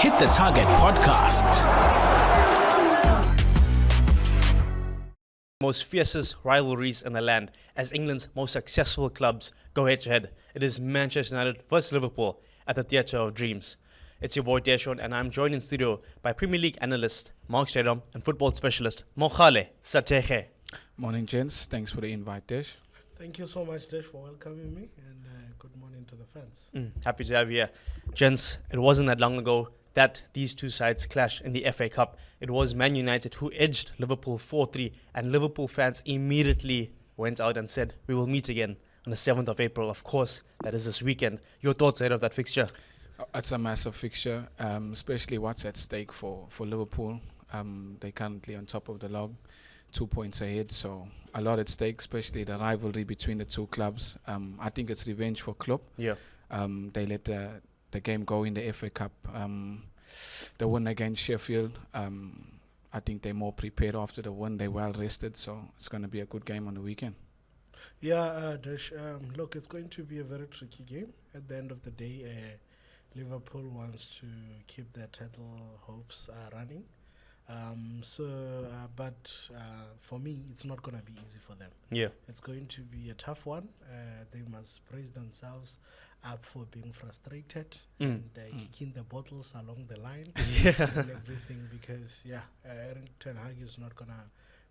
Hit the Target podcast. Most fiercest rivalries in the land as England's most successful clubs go head to head. It is Manchester United versus Liverpool at the Theatre of Dreams. It's your boy Deshaj, and I'm joined in studio by Premier League analyst Marc Strydom and football specialist Mogale. Sathekge. Morning, gents. Thanks for the invite, Desh. Thank you so much, Desh, for welcoming me, and good morning to the fans. Happy to have you here. Gents, it wasn't that long ago that these two sides clashed in the FA Cup. It was Man United who edged Liverpool 4-3, and Liverpool fans immediately went out and said, we will meet again on the 7th of April. Of course, that is this weekend. Your thoughts ahead of that fixture? It's a massive fixture, especially what's at stake for Liverpool. They're currently on top of the log, 2 points ahead, so a lot at stake, especially the rivalry between the two clubs. I think it's revenge for Klopp. Yeah. They let the game go in the FA Cup. The win against Sheffield, I think they're more prepared after the win. They're well rested, so it's going to be a good game on the weekend. Yeah, Desh, look, it's going to be a very tricky game. At the end of the day, Liverpool wants to keep their title hopes running. But for me, it's not going to be easy for them. Yeah. It's going to be a tough one. They must praise themselves up for being frustrated and kicking the bottles along the line and everything, because Erik ten Hag is not going to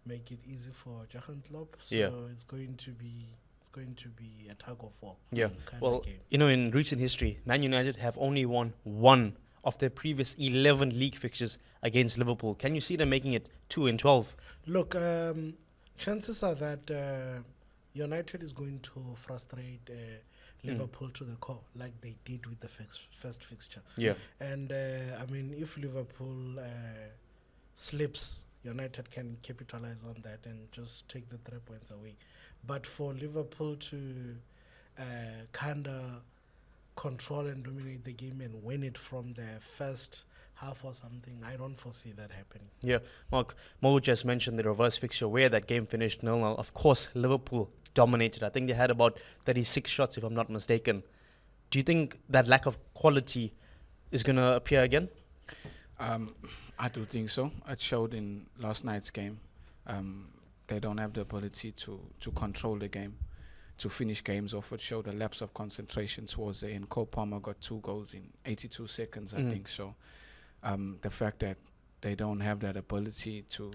make it easy for Jurgen Klopp. So it's going to be a tug of war. Yeah. Kind of game. In recent history, Man United have only won one of their previous 11 league fixtures against Liverpool. Can you see them making it 2-12? Look, chances are that United is going to frustrate Liverpool to the core, like they did with the first fixture. Yeah. And if Liverpool slips, United can capitalize on that and just take the 3 points away. But for Liverpool to kind of control and dominate the game and win it from the first half or something, I don't foresee that happening. Yeah, Marc, Mo just mentioned the reverse fixture where that game finished 0-0. Of course, Liverpool dominated. I think they had about 36 shots, if I'm not mistaken. Do you think that lack of quality is going to appear again? I do think so. It showed in last night's game. They don't have the ability to control the game, to finish games off. It showed a lapse of concentration towards the end. Cole Palmer got 2 goals in 82 seconds, I think. So the fact that they don't have that ability to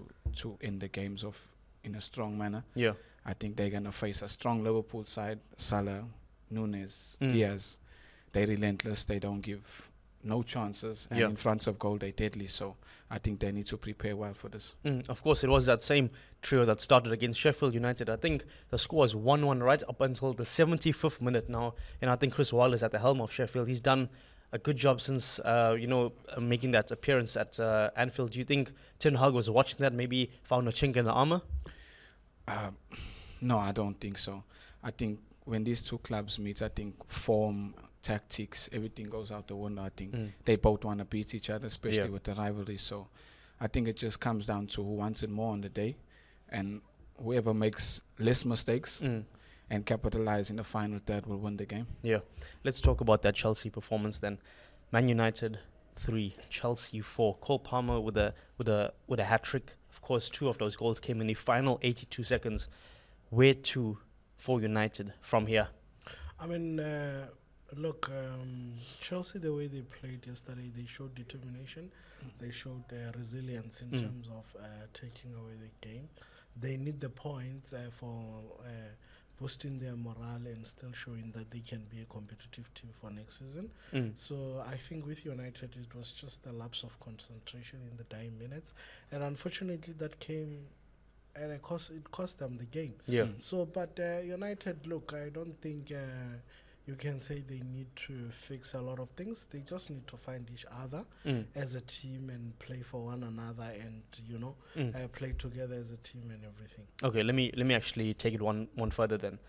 end the games off in a strong manner, I think they're going to face a strong Liverpool side. Salah, Nunes, Diaz, they're relentless. They don't give no chances, and in front of goal they're deadly, so I think they need to prepare well for this. Of course, it was that same trio that started against Sheffield United. I think the score is 1-1 right up until the 75th minute now, and I think Chris Wilder is at the helm of Sheffield. He's done a good job since making that appearance at Anfield. Do you think Ten Hag was watching that, maybe found a chink in the armour? No, I don't think so. I think when these two clubs meet, I think form, tactics, everything goes out the window. I think they both want to beat each other, especially with the rivalry. So I think it just comes down to who wants it more on the day, and whoever makes less mistakes and capitalize in the final third will win the game. Yeah. Let's talk about that Chelsea performance then. Man United 3, Chelsea 4. Cole Palmer with a hat trick. Of course, 2 of those goals came in the final 82 seconds. Where to for United from here? Look, Chelsea, the way they played yesterday, they showed determination. They showed resilience in terms of taking away the game. They need the points for boosting their morale and still showing that they can be a competitive team for next season. So I think with United, it was just a lapse of concentration in the dying minutes. And unfortunately, that came and it cost them the game. Yeah. So, but United, look, I don't think you can say they need to fix a lot of things. They just need to find each other as a team and play for one another, and play together as a team and everything. Okay, let me actually take it one further then.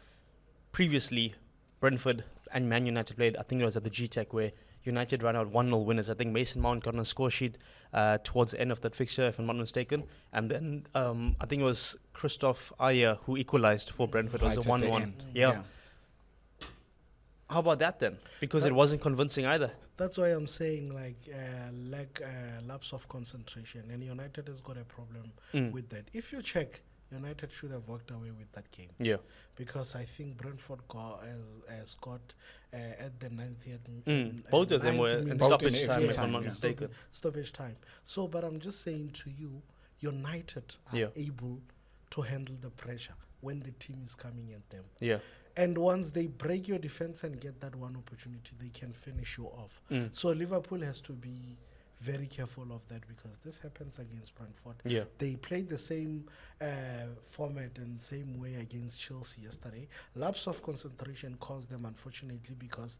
Previously, Brentford and Man United played. I think it was at the G-Tech where United ran out 1-0 winners. I think Mason Mount got on a score sheet towards the end of that fixture, if I'm not mistaken. And then I think it was Christoph Ayer who equalized for Brentford. It was a 1-1. Yeah. How about that then? Because it wasn't convincing either. That's why I'm saying lapse of concentration, and United has got a problem with that. If you check, United should have walked away with that game. Yeah. Because I think Brentford scored at the 90th. Both of them were in minute. stoppage time, Yes, if I'm not yeah. mistaken. Stoppage time. So, but I'm just saying to you, United are able to handle the pressure when the team is coming at them. Yeah. And once they break your defense and get that one opportunity, they can finish you off. So Liverpool has to be very careful of that, because this happens against Brentford. Yeah. They played the same format and same way against Chelsea yesterday. Lapse of concentration caused them, unfortunately, because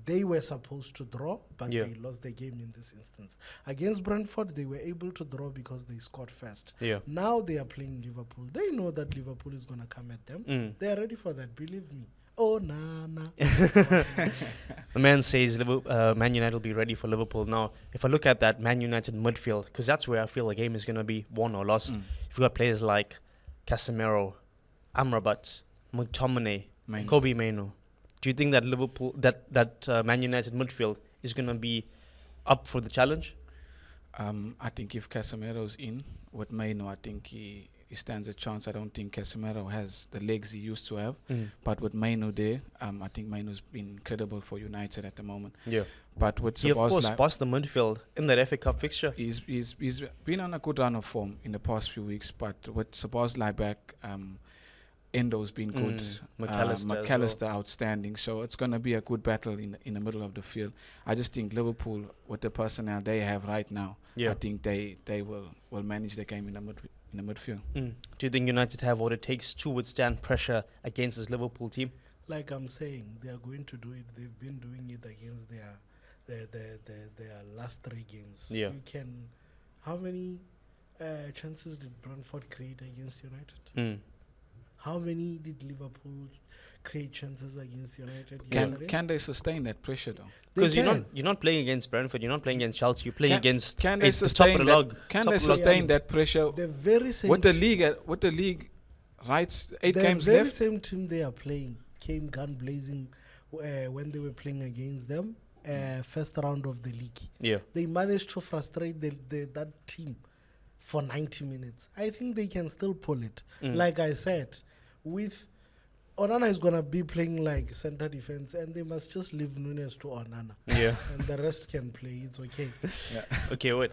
they were supposed to draw, but they lost the game in this instance. Against Brentford, they were able to draw because they scored first. Yeah. Now they are playing Liverpool. They know that Liverpool is going to come at them. They are ready for that, believe me. Oh, nah. The man says Man United will be ready for Liverpool. Now, if I look at that Man United midfield, because that's where I feel the game is going to be won or lost. You've got players like Casemiro, Amrabat, McTominay, Kobe Mainoo. Do you think that Man United midfield is going to be up for the challenge? I think if Casemiro's in with Mainoo, I think he stands a chance. I don't think Casemiro has the legs he used to have. But with Mainoo there, I think Mainoo's been incredible for United at the moment. Yeah. But with He, of course, bossed the midfield in that FA Cup fixture. He's been on a good run of form in the past few weeks. But with Szoboszlai back, Endo's been good. McAllister outstanding. So it's going to be a good battle in the middle of the field. I just think Liverpool, with the personnel they have right now, I think they will manage the game in the midfield. Do you think United have what it takes to withstand pressure against this Liverpool team? Like I'm saying, they are going to do it. They've been doing it against their last 3 games. Yeah. You can. How many chances did Brentford create against United? How many did Liverpool create chances against United? Can they sustain that pressure though? Because you're not playing against Brentford, you're not playing against Chelsea, you're playing against can they the top of sustain the that, log. Can they sustain that pressure? The very same With the league, right? 8 games the very left. same team they are playing came gun blazing when they were playing against them. First round of the league. Yeah. They managed to frustrate that team for 90 minutes. I think they can still pull it. Like I said, with Onana is going to be playing like center defense, and they must just leave Nunes to Onana. Yeah. And the rest can play. It's okay. Okay, wait.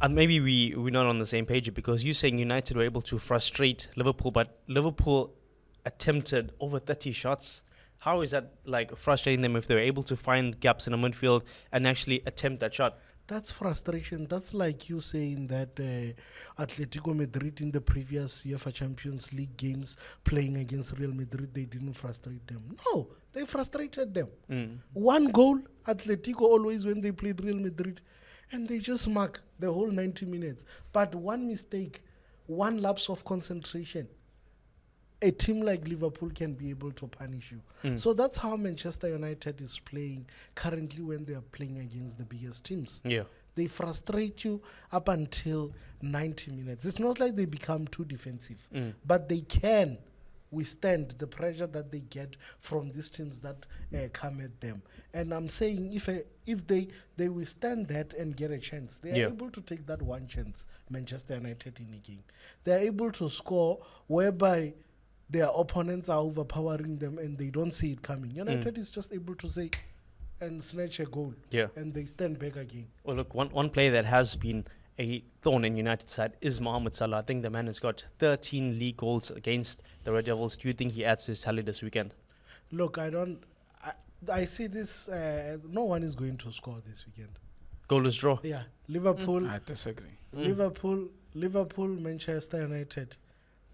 And maybe we're not on the same page, because you're saying United were able to frustrate Liverpool, but Liverpool attempted over 30 shots. How is that like frustrating them if they were able to find gaps in the midfield and actually attempt that shot? That's frustration. That's like you saying that Atletico Madrid in the previous UEFA Champions League games playing against Real Madrid, they didn't frustrate them. No, they frustrated them. 1 goal, Atletico always when they played Real Madrid, and they just mark the whole 90 minutes. But one mistake, one lapse of concentration, a team like Liverpool can be able to punish you. So that's how Manchester United is playing currently when they are playing against the biggest teams. Yeah. They frustrate you up until 90 minutes. It's not like they become too defensive, but they can withstand the pressure that they get from these teams that come at them. And I'm saying if they withstand that and get a chance, they are able to take that one chance, Manchester United in a game. They are able to score whereby their opponents are overpowering them and they don't see it coming. United is just able to say and snatch a goal. Yeah. And they stand back again. Well, look, one player that has been a thorn in United's side is Mohamed Salah. I think the man has got 13 league goals against the Red Devils. Do you think he adds to his tally this weekend? Look, I see this as no one is going to score this weekend. Goalless draw. Yeah. Liverpool. I disagree. Liverpool, Manchester United.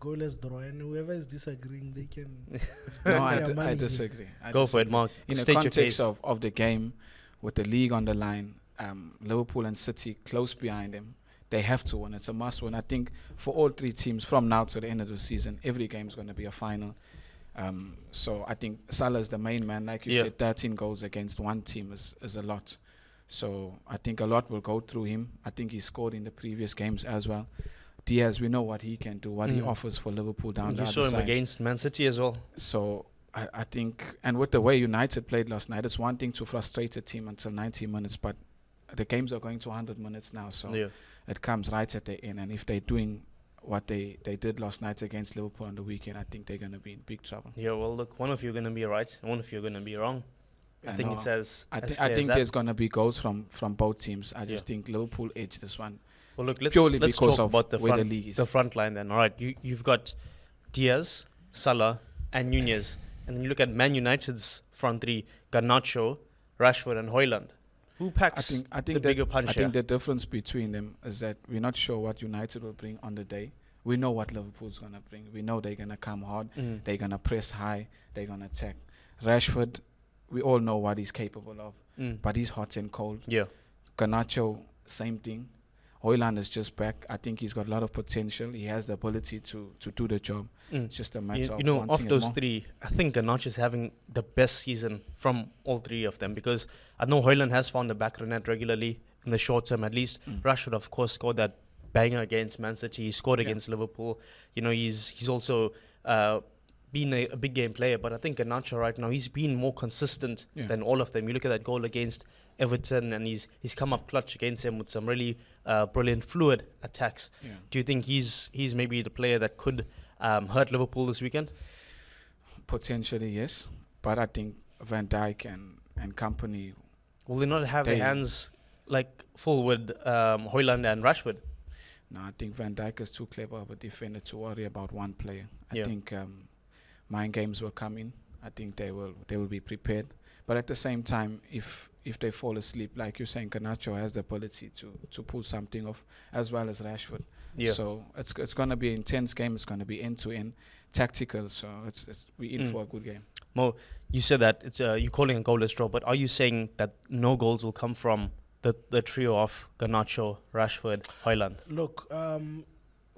Goalless draw, and whoever is disagreeing, they can. No, I disagree. Go for it, Marc. In the State your context case. of the game, with the league on the line, Liverpool and City close behind them, they have to win. It's a must win. I think for all 3 teams from now to the end of the season, every game is going to be a final. So I think Salah is the main man. Like you said, 13 goals against one team is a lot. So I think a lot will go through him. I think he scored in the previous games as well. Diaz, we know what he can do, what he offers for Liverpool down the other You saw him side. against Man City as well. So I think, and with the way United played last night, it's one thing to frustrate a team until 90 minutes, but the games are going to 100 minutes now, so it comes right at the end. And if they're doing what they did last night against Liverpool on the weekend, I think they're going to be in big trouble. Yeah, well, look, one of you are going to be right, and one of you are going to be wrong. I think it's as I clear think as that. there's going to be goals from both teams. I just think Liverpool edge this one. Well, look, let's purely talk because of about the where front, the league is. the front line then. All right, you've got Diaz, Salah, and Nunez, and then you look at Man United's front three: Garnacho, Rashford, and Højlund. Who packs I think the that- bigger punch I here? think the difference between them is that we're not sure what United will bring on the day. We know what Liverpool's going to bring. We know they're going to come hard. They're going to press high. They're going to attack. Rashford, we all know what he's capable of, but he's hot and cold. Yeah. Garnacho, same thing. Højlund is just back. I think he's got a lot of potential. He has the ability to do the job. It's just a matter of You know, wanting of it those more. three, I think Garnacho is having the best season from all three of them, because I know Højlund has found the back of the net regularly in the short term at least. Rashford, of course, scored that banger against Man City. He scored against Liverpool. You know, he's also been a big game player, but I think Garnacho right now, he's been more consistent than all of them. You look at that goal against Everton, and he's come up clutch against them with some really brilliant fluid attacks. Yeah. Do you think he's maybe the player that could hurt Liverpool this weekend? Potentially, yes. But I think Van Dijk and company, Will they not have their hands like full with Højlund and Rashford? no, I think Van Dijk is too clever of a defender to worry about one player. I Yeah. think mind games will come in. I think they will be prepared. But at the same time, if they fall asleep, like you're saying, Garnacho has the ability to pull something off, as well as Rashford. Yeah. So it's going to be an intense game. It's going to be end to end, tactical. So we're in for a good game. Mo, you said that it's you're calling a goalless draw, but are you saying that no goals will come from the trio of Garnacho, Rashford, Højlund? Look,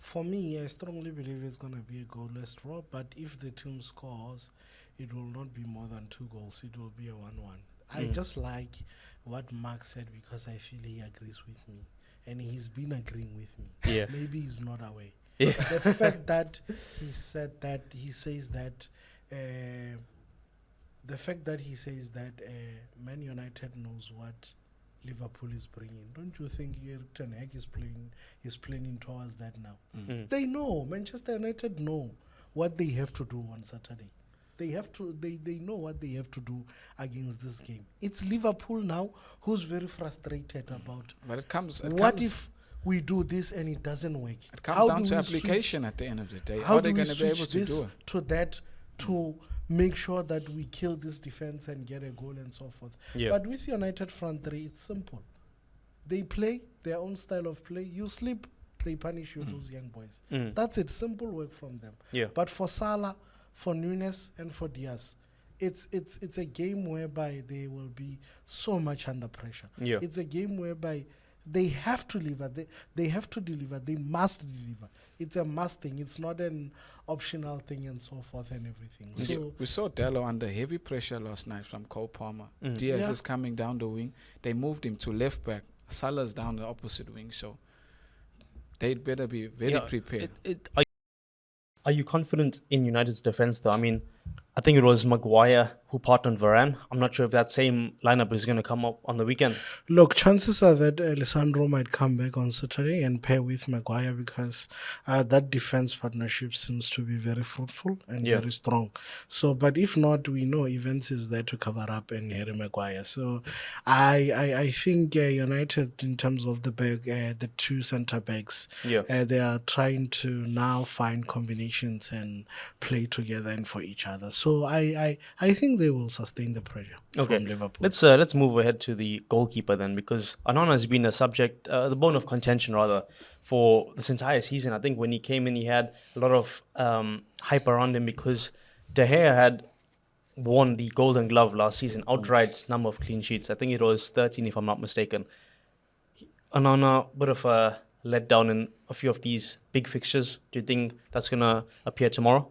for me, I strongly believe it's going to be a goalless draw, but if the team scores, it will not be more than 2 goals. It will be a 1-1. I just like what Marc said, because I feel he agrees with me, and he's been agreeing with me. Yeah. Maybe he's not away. Yeah. The fact that he said that, he says that, the fact that he says that Man United knows what Liverpool is bringing. Don't you think Erik ten Hag is planning towards that now? They know. Manchester United know what they have to do on Saturday. They know what they have to do against this game. It's Liverpool now who's very frustrated about But if we do this and it doesn't work. it comes down to application at the end of the day. How are they going to be able to do it? To that, to make sure that we kill this defense and get a goal and so forth. Yeah. But with United front three, it's simple. They play their own style of play. You sleep, they punish you, those young boys. That's it. Simple work from them. Yeah. But for Salah, for Nunez, and for Diaz, it's a game whereby they will be so much under pressure. Yeah. It's a game whereby they have to deliver. They have to deliver. They must deliver. It's a must thing. It's not an optional thing and so forth and everything. So We saw Dello under heavy pressure last night from Cole Palmer. Diaz is coming down the wing. They moved him to left back. Salah's down the opposite wing. So they'd better be very prepared. Are you confident in United's defense, though? I mean, I think it was Maguire who partnered Varane. I'm not sure if that same lineup is going to come up on the weekend. look, chances are that Alessandro might come back on Saturday and pair with Maguire, because that defense partnership seems to be very fruitful and very strong. So, but if not, we know Evans is there to cover up and Harry Maguire. So, I think United, in terms of the back, the 2 centre backs, they are trying to now find combinations and play together and for each other. So, I think they will sustain the pressure from Liverpool. Let's move ahead to the goalkeeper then, because Onana has been a subject, the bone of contention rather, for this entire season. I think when he came in, he had a lot of hype around him because De Gea had won the Golden Glove last season, outright number of clean sheets. I think it was 13, if I'm not mistaken. Onana, bit of a letdown in a few of these big fixtures. Do you think that's going to appear tomorrow?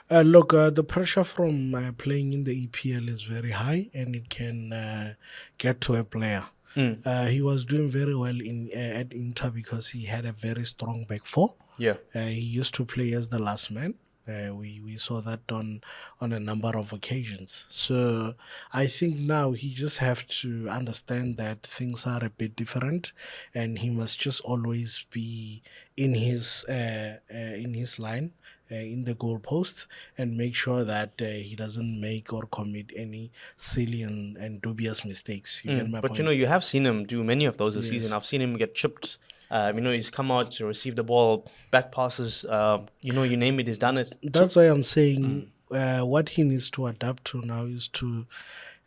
Look, the pressure from playing in the EPL is very high, and it can get to a player. He was doing very well at Inter because he had a very strong back four. Yeah. He used to play as the last man, We saw that on a number of occasions. So I think now he just have to understand that things are a bit different, and he must just always be in his line. In the goalpost, and make sure that he doesn't make or commit any silly and dubious mistakes. You get my But point? you know, you have seen him do many of those this season. Yes. I've seen him get chipped. You know, he's come out to receive the ball, back passes. You know, you name it, he's done it. That's why I'm saying what he needs to adapt to now is to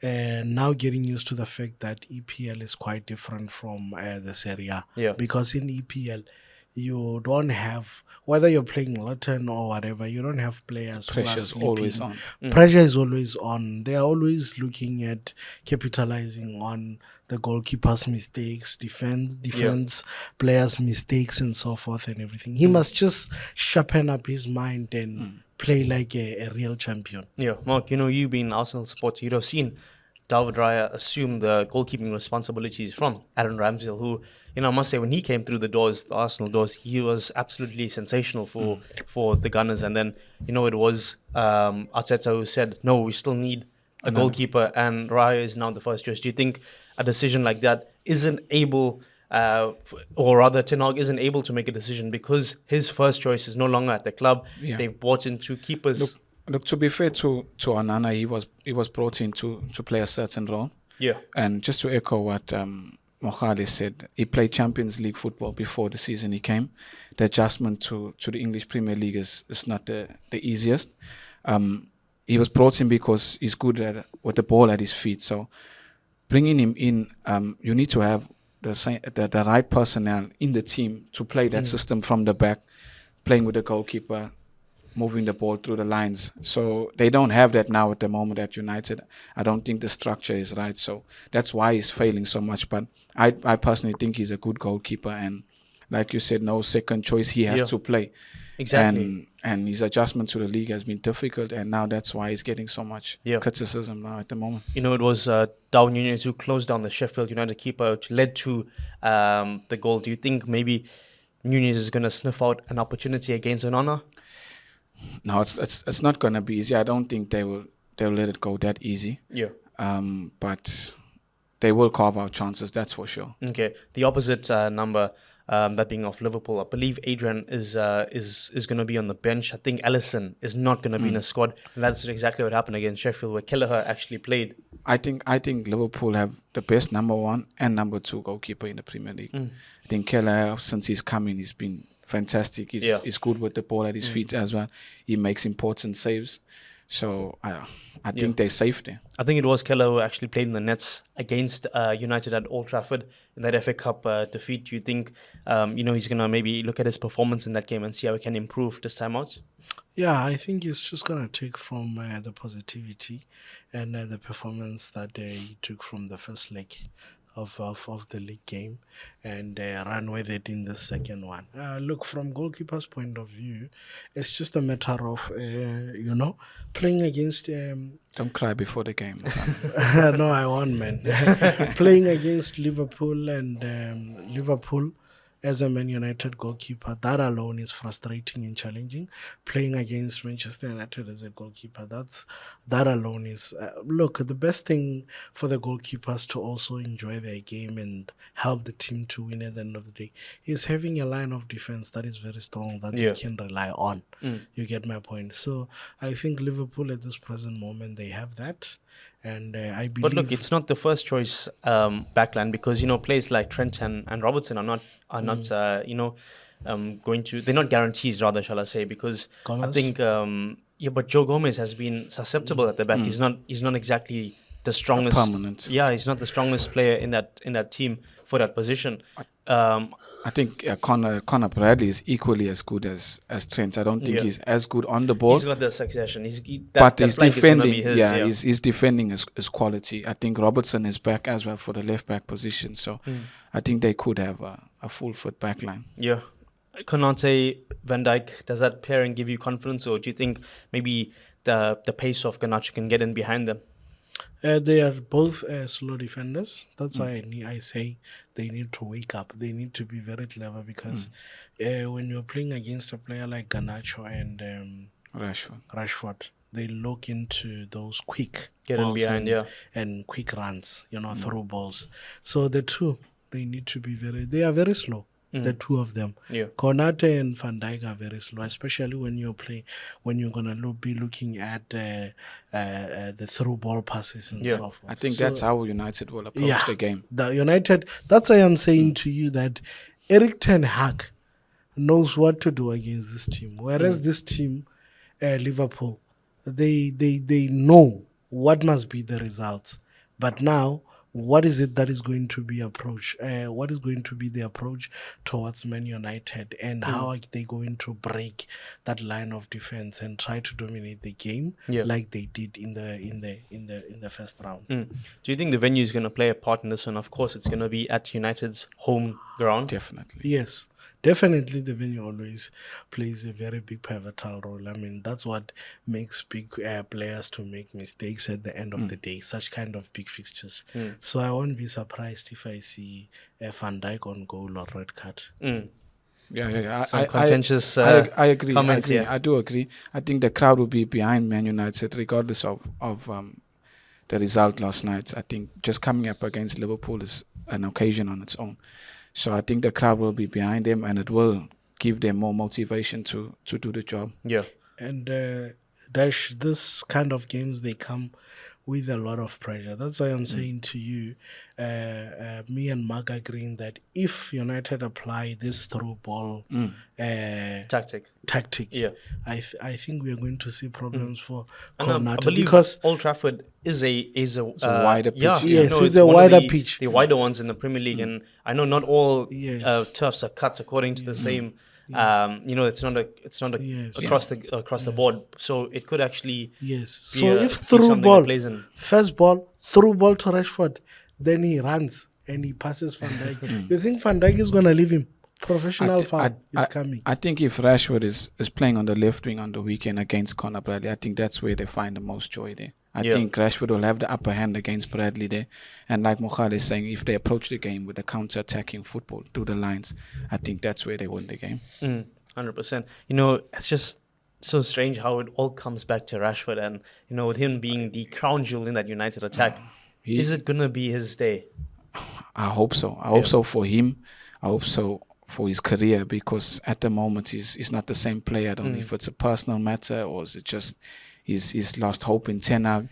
now getting used to the fact that EPL is quite different from the Serie A. Yeah. Because in EPL, you don't have, whether you're playing Luton or whatever, you don't have players who are Pressure's sleeping. always on. Pressure is always on. They are always looking at capitalizing on the goalkeeper's mistakes, defense players' mistakes, and so forth and everything. He must just sharpen up his mind and play like a real champion. Yeah, Mark, you know, you being an Arsenal supporter, you'd have seen David Raya assume the goalkeeping responsibilities from Aaron Ramsdale, who, you know, I must say, when he came through the doors, the Arsenal doors, he was absolutely sensational for the Gunners. And then, you know, it was Arteta who said, no, we still need a goalkeeper, and Raya is now the first choice. Do you think a decision like that isn't able, or rather Ten Hag isn't able to make a decision because his first choice is no longer at the club? Yeah. They've brought in two keepers. Look, to be fair to Onana, he was brought in to play a certain role. Yeah. And just to echo what Mogale said, he played Champions League football before the season he came. The adjustment to the English Premier League is not the easiest. He was brought in because he's good with the ball at his feet. So bringing him in, you need to have the right personnel in the team to play that system from the back, playing with the goalkeeper, moving the ball through the lines. So they don't have that now at the moment at United. I don't think the structure is right. So that's why he's failing so much. But I personally think he's a good goalkeeper. And like you said, no second choice. He has to play. Exactly. And his adjustment to the league has been difficult. And now that's why he's getting so much criticism now at the moment. You know, it was Darwin Núñez who closed down the Sheffield United keeper, which led to the goal. Do you think maybe Núñez is going to sniff out an opportunity against Onana? No, it's not going to be easy. I don't think they'll let it go that easy. Yeah. But they will carve out chances, that's for sure. Okay. The opposite number, that being of Liverpool, I believe Adrian is going to be on the bench. I think Alisson is not going to be in the squad, and that's exactly what happened against Sheffield, where Kelleher actually played. I think Liverpool have the best number 1 and number 2 goalkeeper in the Premier League. I think Kelleher, since he's come in, he's been fantastic. He's good with the ball at his feet as well. He makes important saves. So I think they're safe there. I think it was Keller who actually played in the nets against United at Old Trafford in that FA Cup defeat. Do you think he's going to maybe look at his performance in that game and see how he can improve this time out? Yeah, I think it's just going to take from the positivity and the performance that he took from the first leg of the league game and run with it in the second one. Look, from goalkeeper's point of view, it's just a matter of, playing against... Don't cry before the game. No, I won't, man. Playing against Liverpool and Liverpool as a Man United goalkeeper, that alone is frustrating and challenging. Playing against Manchester United as a goalkeeper, that alone is... look, the best thing for the goalkeepers to also enjoy their game and help the team to win at the end of the day is having a line of defense that is very strong, that they can rely on. You get my point? So I think Liverpool at this present moment, they have that. And I believe... But look, it's not the first choice backline because, players like Trent and Robertson are not going to... They're not guarantees, rather, shall I say, because Gomez? I think... but Joe Gomez has been susceptible at the back. He's not exactly the strongest... Permanent. Yeah, he's not the strongest player in that team for that position. I think Conor Bradley is equally as good as Trent. I don't think he's as good on the ball. He's got the succession. But he's defending. His. He's defending his quality. I think Robertson is back as well for the left back position. So I think they could have a full foot back line. Yeah. Konate, Van Dijk, does that pairing give you confidence, or do you think maybe the pace of Garnacho can get in behind them? They are both slow defenders. That's why I say they need to wake up. They need to be very clever because when you're playing against a player like Garnacho and Rashford. They look into those quick Get in balls behind, and quick runs, through balls. So the two, they need to be they are very slow. The two of them, Yeah. Konate and Van Dijk are very slow, especially when you're gonna be looking at the through ball passes and so forth. I think So, that's how United will approach the game. The United. That's why I'm saying to you that Eric Ten Hag knows what to do against this team, whereas this team, Liverpool, they know what must be the results. But now, what is it that is going to be approach? What is going to be the approach towards Man United, and how are they going to break that line of defense and try to dominate the game like they did in the first round? Do you think the venue is going to play a part in this one? Of course, it's going to be at United's home ground. Definitely. Yes. Definitely, the venue always plays a very big pivotal role. I mean, that's what makes big players to make mistakes at the end of the day, such kind of big fixtures. So I won't be surprised if I see Van Dijk on goal or red card. Yeah. Some contentious I agree. comments, I do agree. I think the crowd will be behind Man United regardless of the result last night. I think just coming up against Liverpool is an occasion on its own. So I think the crowd will be behind them, and it will give them more motivation to do the job. Yeah. And Dash, this kind of games, they come with a lot of pressure. That's why I'm saying to you, me and Marc agreeing that if United apply this through ball Tactic, I think we are going to see problems for and I Konate, believe because Old Trafford is a wider pitch. Yeah, Yes, it's one a of wider pitch. the wider ones in the Premier League, and I know not all Yes. turfs are cut according to the same. It's not Yes. across the board, so it could actually Yes. be So if be through something ball, that plays in. first ball, through ball to Rashford, then he runs and he passes Van Dijk. You think Van Dijk is going to leave him? Professional foul is coming. I think if Rashford is playing on the left wing on the weekend against Conor Bradley, I think that's where they find the most joy there. I think Rashford will have the upper hand against Bradley there. And like Mogale is saying, if they approach the game with the counter-attacking football through the lines, I think that's where they win the game. 100%. It's just so strange how it all comes back to Rashford, and with him being the crown jewel in that United attack, is it gonna be his day? I hope so. I hope so for him. I hope so for his career, because at the moment he's not the same player. I don't know if it's a personal matter or is it just he's lost hope in Ten Hag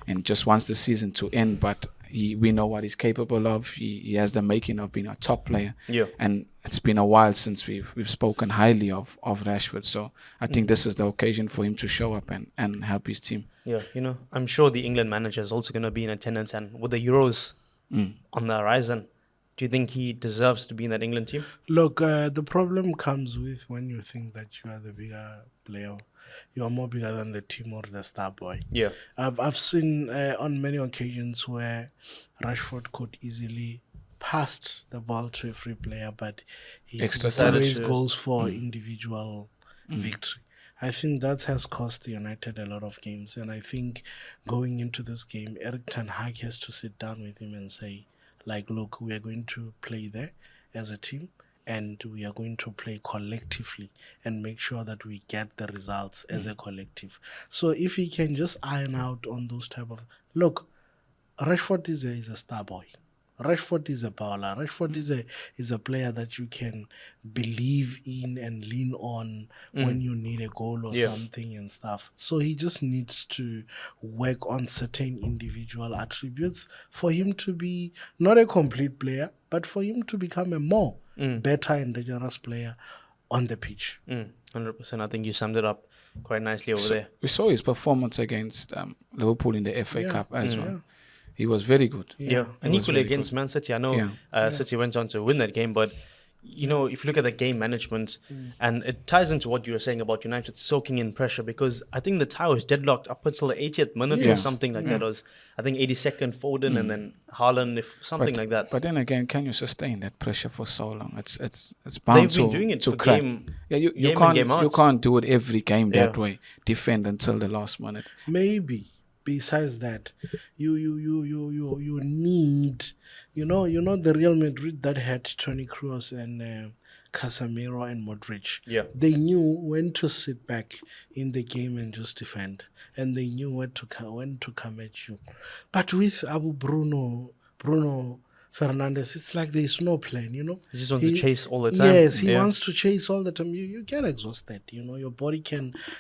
and just wants the season to end. But we know what he's capable of. He has the making of being a top player. Yeah. And it's been a while since we've spoken highly of Rashford. So I think this is the occasion for him to show up and help his team. Yeah, I'm sure the England manager is also going to be in attendance, and with the Euros on the horizon, do you think he deserves to be in that England team? Look, the problem comes with when you think that you are the bigger player. You are more bigger than the team or the star boy. Yeah. I've seen on many occasions where Rashford could easily pass the ball to a free player, but he Extra always touch. goes for individual victory. I think that has cost United a lot of games, and I think going into this game, Eric Ten Hag has to sit down with him and say, look, we are going to play there as a team, and we are going to play collectively and make sure that we get the results as a collective. So if he can just iron out on those type of... Look, Rashford is a star boy. Rashford is a bowler. Rashford is a player that you can believe in and lean on when you need a goal or something and stuff. So he just needs to work on certain individual attributes for him to be not a complete player, but for him to become a more better and dangerous player on the pitch. 100%. I think you summed it up quite nicely over there. We saw his performance against Liverpool in the FA Cup as well. He was very good. Yeah. And equally against Man City, I know City went on to win that game, but if you look at the game management, and it ties into what you were saying about United soaking in pressure, because I think the tie was deadlocked up until the 80th minute or something like that. It was, I think, 82nd Foden and then Haaland, like that. But then again, can you sustain that pressure for so long? It's bound They've been doing it to for crack. game. Yeah, you game in, can't game out. you can't do it every game that way. Defend until the last minute. Maybe besides that, you need, the Real Madrid that had Toni Kroos and Casemiro and Modric. Yeah. They knew when to sit back in the game and just defend, and they knew when to come at you. But with Bruno Fernandes, it's like there's no plan, He just wants to chase all the time. Yes, he wants to chase all the time. You get exhausted, your body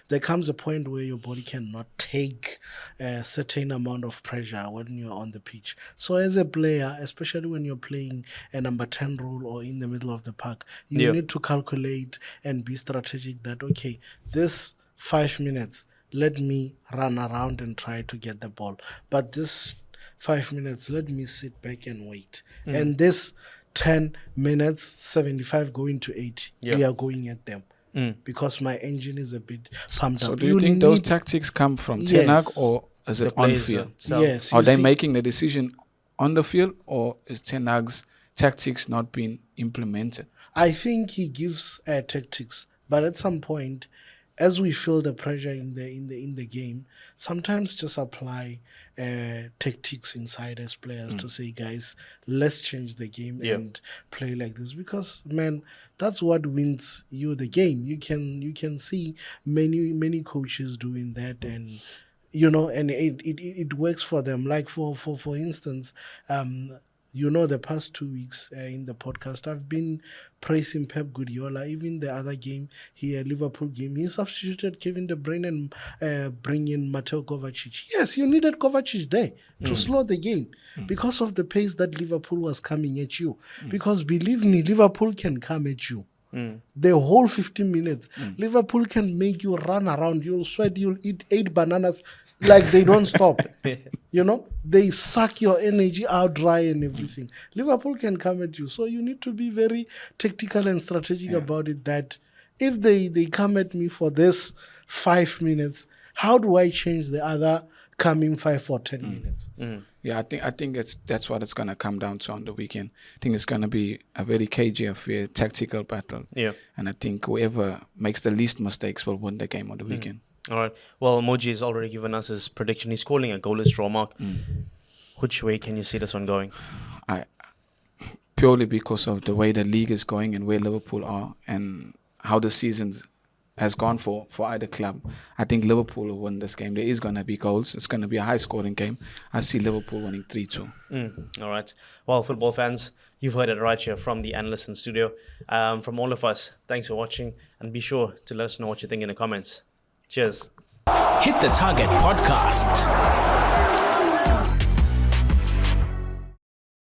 there comes a point where your body cannot take a certain amount of pressure when you're on the pitch. So as a player, especially when you're playing a number 10 role or in the middle of the park, you need to calculate and be strategic that, okay, this 5 minutes, let me run around and try to get the ball. But this 5 minutes, let me sit back and wait. And this 10 minutes, 75 going to 80, we are going at them. Because my engine is a bit pumped up. So do you think those tactics come from Ten Hag, or is it on field? Yes. Are they making the decision on the field, or is Ten Hag's tactics not being implemented? I think he gives tactics, but at some point, as we feel the pressure in the game, sometimes just apply tactics inside as players to say, guys, let's change the game and play like this, because man, that's what wins you the game. You can see many coaches doing that, and and it works for them. Like for instance, the past 2 weeks in the podcast, I've been praising Pep Guardiola. Even the other game here, Liverpool game, he substituted Kevin De Bruyne and bring in Mateo Kovacic. Yes, you needed Kovacic there to slow the game because of the pace that Liverpool was coming at you. Because believe me, Liverpool can come at you. The whole 15 minutes, Liverpool can make you run around. You'll sweat, you'll eat 8 bananas. Like they don't stop. They suck your energy out dry and everything. Liverpool can come at you. So you need to be very tactical and strategic about it, that if they come at me for this 5 minutes, how do I change the other coming 5 or 10 minutes? Yeah, I think that's what it's going to come down to on the weekend. I think it's going to be a very cagey affair, tactical battle. Yeah. And I think whoever makes the least mistakes will win the game on the weekend. All right. Well, Moji has already given us his prediction. He's calling a goalless draw, Marc. Which way can you see this one going? Purely because of the way the league is going and where Liverpool are and how the season has gone for either club. I think Liverpool will win this game. There is going to be goals. It's going to be a high-scoring game. I see Liverpool winning 3-2. All right. Well, football fans, you've heard it right here from the analyst in studio. From all of us, thanks for watching, and be sure to let us know what you think in the comments. Cheers. Hit the Target Podcast.